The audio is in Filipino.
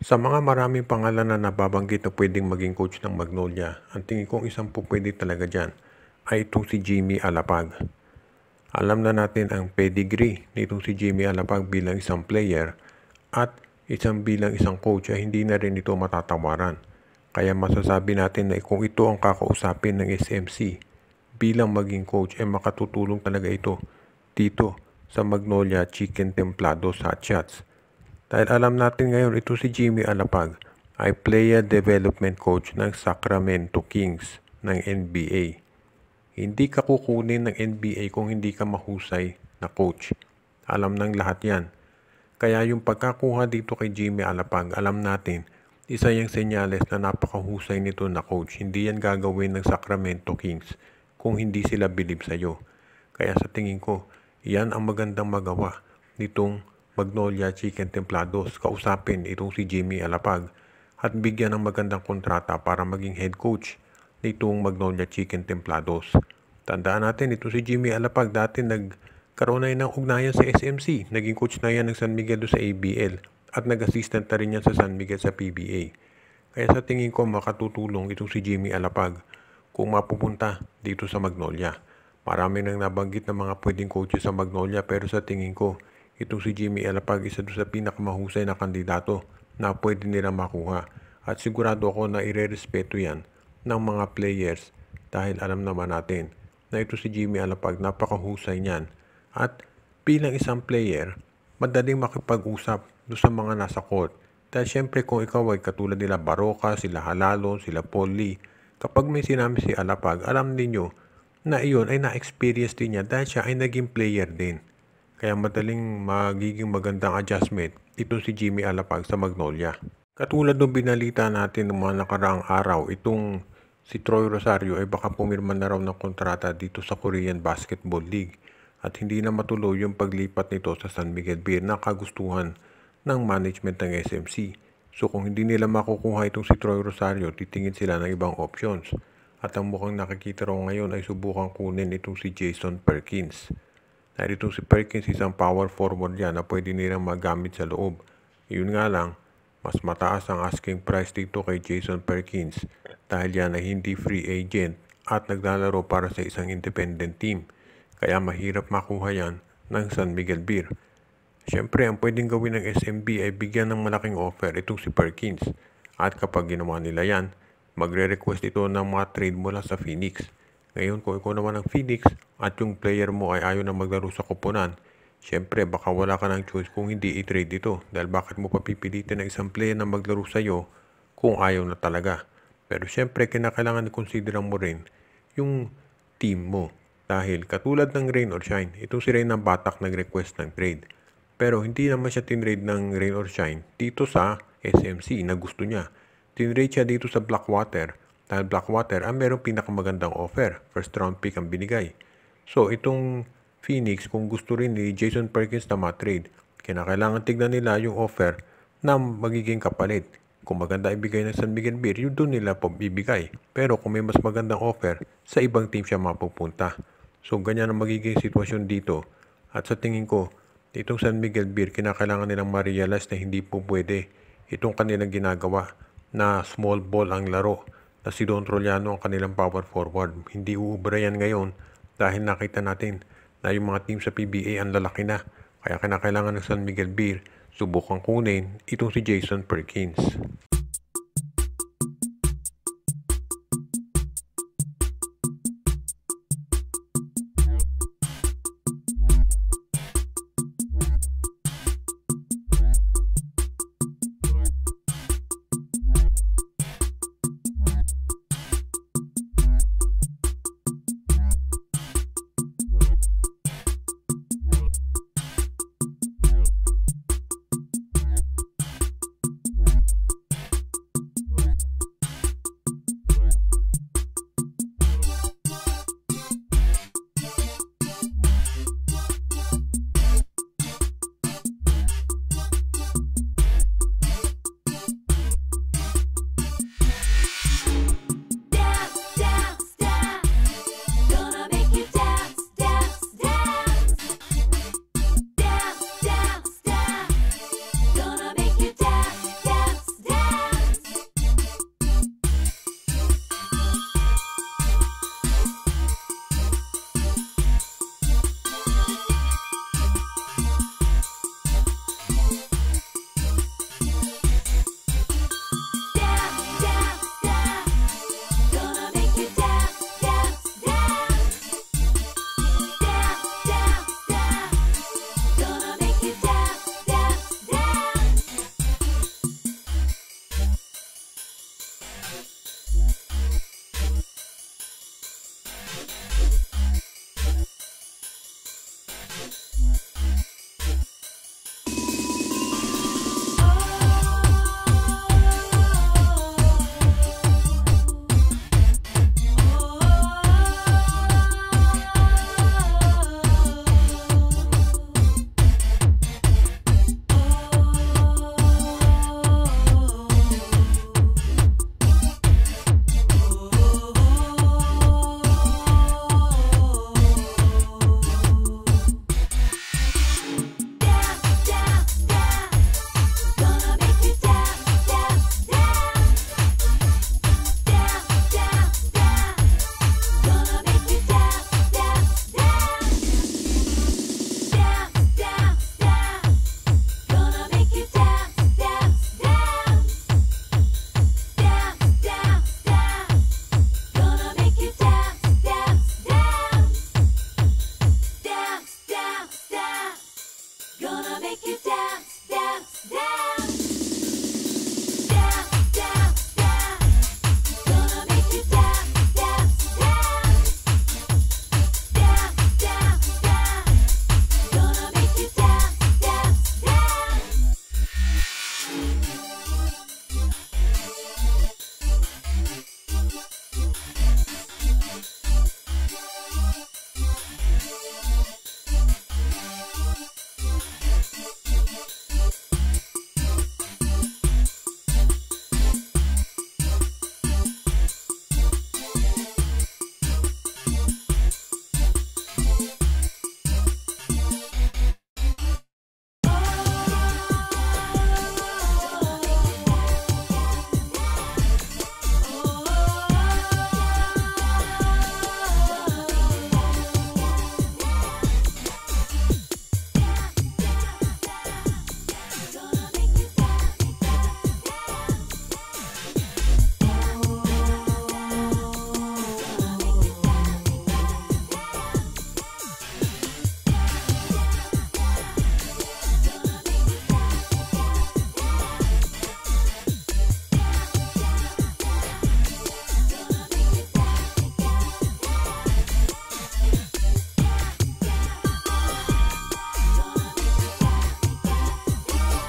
Sa mga maraming pangalan na nababanggit na pwedeng maging coach ng Magnolia, ang tingin kong isang pupwede talaga dyan ay itong si Jimmy Alapag. Alam na natin ang pedigree nitong si Jimmy Alapag bilang isang player at bilang isang coach ay hindi na rin ito matatawaran. Kaya masasabi natin na kung ito ang kakausapin ng SMC bilang maging coach ay makatutulong talaga ito dito sa Magnolia Chicken Templados Hot Shots. Dahil alam natin ngayon ito si Jimmy Alapag ay Player Development Coach ng Sacramento Kings ng NBA. Hindi ka kukunin ng NBA kung hindi ka mahusay na coach. Alam ng lahat yan. Kaya yung pagkakuha dito kay Jimmy Alapag, alam natin, isa yung senyales na napakahusay nito na coach. Hindi yan gagawin ng Sacramento Kings kung hindi sila bilib sa'yo. Kaya sa tingin ko, yan ang magandang magawa nitong Magnolia Chicken Templados. Kausapin itong si Jimmy Alapag at bigyan ng magandang kontrata para maging head coach nitong Magnolia Chicken Templados. Tandaan natin, ito si Jimmy Alapag dati nagkaroon na ng ugnayan sa SMC. Naging coach na yan ng San Miguel sa ABL at nag-assistant na rin yan sa San Miguel sa PBA. Kaya sa tingin ko makatutulong itong si Jimmy Alapag kung mapupunta dito sa Magnolia. Marami nang nabanggit na mga pwedeng coaches sa Magnolia pero sa tingin ko itong si Jimmy Alapag isa doon sa pinakamahusay na kandidato na pwede nila makuha. At sigurado ako na irerespeto yan ng mga players dahil alam naman natin na ito si Jimmy Alapag napakahusay niyan. At bilang isang player, madaling makipag-usap doon sa mga nasa court. Dahil syempre kung ikaw ay katulad nila Baroka, sila Halalon, sila Paul Lee, kapag may sinabi si Alapag, alam ninyo na iyon ay na-experience din niya dahil siya ay naging player din. Kaya madaling magiging magandang adjustment ito si Jimmy Alapag sa Magnolia. Katulad ng binalita natin ng mga nakaraang araw, itong si Troy Rosario ay baka pumirma na raw ng kontrata dito sa Korean Basketball League at hindi na matuloy yung paglipat nito sa San Miguel Beer na kagustuhan ng management ng SMC. So kung hindi nila makukuha itong si Troy Rosario, titingin sila ng ibang options. At ang mukhang nakikita raw ngayon ay subukan kunin itong si Jason Perkins. Dahil itong si Perkins isang power forward yan na pwede nilang magamit sa loob. Yun nga lang, mas mataas ang asking price dito kay Jason Perkins dahil yan ay hindi free agent at naglalaro para sa isang independent team. Kaya mahirap makuha yan ng San Miguel Beer. Siyempre, ang pwedeng gawin ng SMB ay bigyan ng malaking offer itong si Perkins. At kapag ginawa nila yan, magre-request ito ng mga trade mula sa Phoenix. Ngayon, kung ikaw naman ang Phoenix at yung player mo ay ayaw na maglaro sa koponan, syempre baka wala ka ng choice kung hindi i-trade ito. Dahil bakit mo papipilitin ng isang player na maglaro sa'yo kung ayaw na talaga. Pero syempre, kinakailangan i-consider mo rin yung team mo. Dahil katulad ng Rain or Shine, itong si Rain ng Batak nag-request ng trade. Pero hindi naman siya tinrade ng Rain or Shine dito sa SMC na gusto niya. Tinrade siya dito sa Blackwater. Dahil Blackwater ang merong pinakamagandang offer. First round pick ang binigay. So itong Phoenix kung gusto rin ni Jason Perkins na ma-trade, kinakailangan tignan nila yung offer na magiging kapalit. Kung maganda ibigay ng San Miguel Beer, yun doon nila bibigay. Pero kung may mas magandang offer, sa ibang team siya mapupunta. So ganyan ang magiging sitwasyon dito. At sa tingin ko, itong San Miguel Beer, kinakailangan nilang ma-realize na hindi po pwede itong kanilang ginagawa na small ball ang laro na si Don Troliano ang kanilang power forward. Hindi uubra yan ngayon dahil nakita natin na yung mga team sa PBA ang lalaki na. Kaya kinakailangan ng San Miguel Beer subukan kunin itong si Jason Perkins.